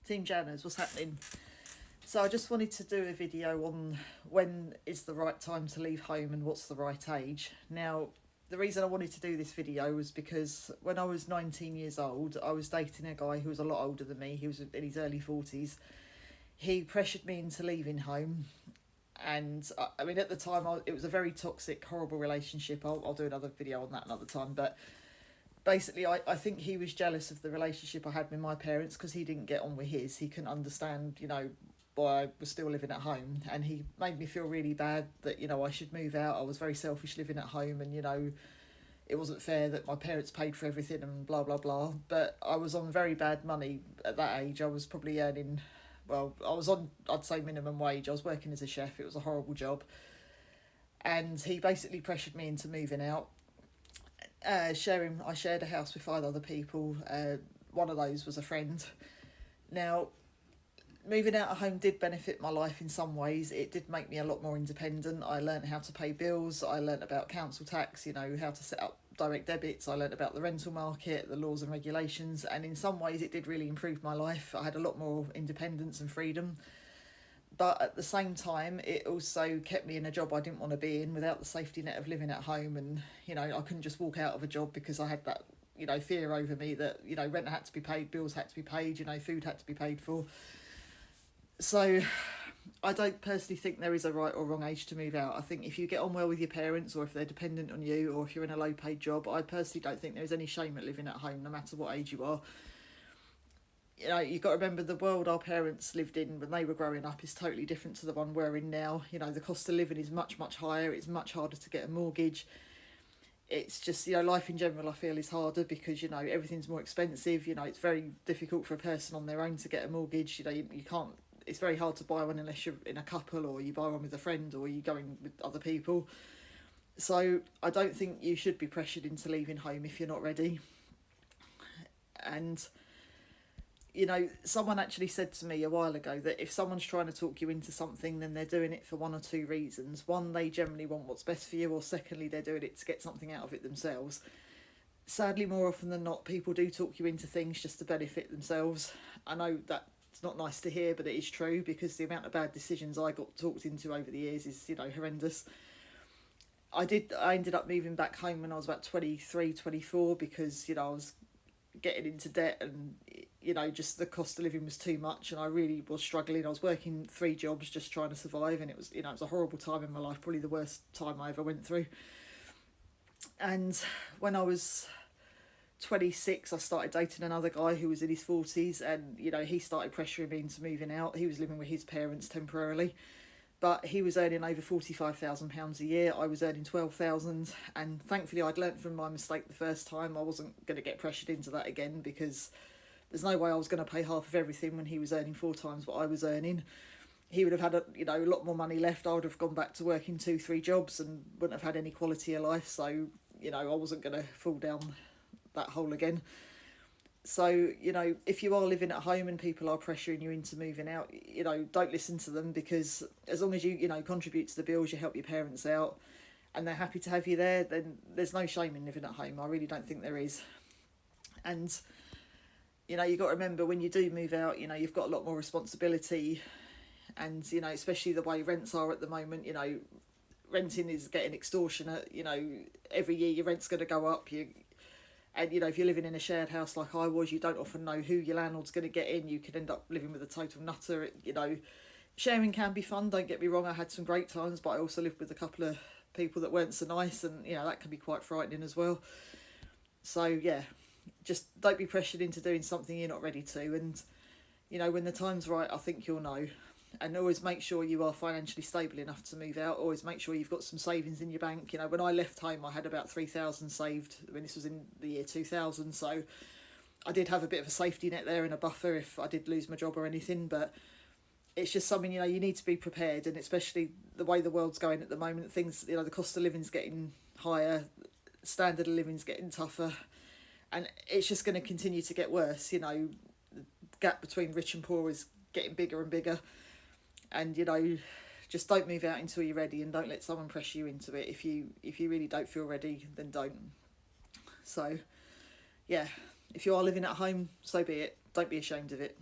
Team Janners, what's happening? So I just wanted to do a video on when is the right time to leave home and what's the right age. Now, the reason I wanted to do this video was because when I was 19 years old, I was dating a guy who was a lot older than me. He was in his early 40s. He pressured me into leaving home. And I mean, at the time, it was a very toxic, horrible relationship. I'll do another video on that another time. But basically, I think he was jealous of the relationship I had with my parents because he didn't get on with his. He couldn't understand, why I was still living at home, and he made me feel really bad that I should move out. I was very selfish living at home, and it wasn't fair that my parents paid for everything and blah blah blah. But I was on very bad money at that age. I was probably earning, well, I was on, I'd say, minimum wage. I was working as a chef. It was a horrible job, and he basically pressured me into moving out. I shared a house with 5 other people. One of those was a friend. Now, moving out of home did benefit my life in some ways. It did make me a lot more independent. I learned how to pay bills. I learned about council tax, how to set up direct debits. I learned about the rental market, the laws and regulations, and in some ways it did really improve my life. I had a lot more independence and freedom. But at the same time, it also kept me in a job I didn't want to be in without the safety net of living at home. And, I couldn't just walk out of a job because I had that, fear over me that, rent had to be paid, bills had to be paid, food had to be paid for. So I don't personally think there is a right or wrong age to move out. I think if you get on well with your parents, or if they're dependent on you, or if you're in a low paid job, I personally don't think there's any shame at living at home, no matter what age you are. You've got to remember the world our parents lived in when they were growing up is totally different to the one we're in now. The cost of living is much, much higher. It's much harder to get a mortgage. It's just, life in general, I feel, is harder because, everything's more expensive. It's very difficult for a person on their own to get a mortgage. You can't, it's very hard to buy one unless you're in a couple, or you buy one with a friend, or you're going with other people. So I don't think you should be pressured into leaving home if you're not ready. And someone actually said to me a while ago that if someone's trying to talk you into something, then they're doing it for one or two reasons. One, they generally want what's best for you, or secondly, they're doing it to get something out of it themselves. Sadly, more often than not, people do talk you into things just to benefit themselves. I know that's not nice to hear, but it is true, because the amount of bad decisions I got talked into over the years is, horrendous. I ended up moving back home when I was about 23, 24, because, I was getting into debt, and just the cost of living was too much, and I really was struggling. I was working 3 jobs just trying to survive, and it was, it was a horrible time in my life, probably the worst time I ever went through. And when I was 26, I started dating another guy who was in his 40s, and he started pressuring me into moving out. He was living with his parents temporarily, but he was earning over £45,000 a year. I was earning 12,000, and thankfully I'd learnt from my mistake the first time. I wasn't going to get pressured into that again, because there's no way I was going to pay half of everything when he was earning 4 times what I was earning. He would have had a lot more money left. I would have gone back to working 2-3 jobs and wouldn't have had any quality of life. So I wasn't going to fall down that hole again. So if you are living at home and people are pressuring you into moving out, don't listen to them, because as long as you contribute to the bills, you help your parents out, and they're happy to have you there, then there's no shame in living at home. I really don't think there is. And you've got to remember, when you do move out, you've got a lot more responsibility, and especially the way rents are at the moment, renting is getting extortionate. Every year your rent's going to go up. And if you're living in a shared house like I was, you don't often know who your landlord's going to get in. You could end up living with a total nutter. Sharing can be fun, don't get me wrong. I had some great times, but I also lived with a couple of people that weren't so nice, and that can be quite frightening as well. So yeah, just don't be pressured into doing something you're not ready to. And when the time's right, I think you'll know. And always make sure you are financially stable enough to move out. Always make sure you've got some savings in your bank. When I left home, I had about 3,000 saved when this was in the year 2000. So I did have a bit of a safety net there and a buffer if I did lose my job or anything. But it's just something, you need to be prepared. And especially the way the world's going at the moment, things, the cost of living's getting higher, standard of living's getting tougher. And it's just going to continue to get worse. The gap between rich and poor is getting bigger and bigger. And just don't move out until you're ready, and don't let someone pressure you into it. If you really don't feel ready, then don't. So yeah, if you are living at home, so be it. Don't be ashamed of it.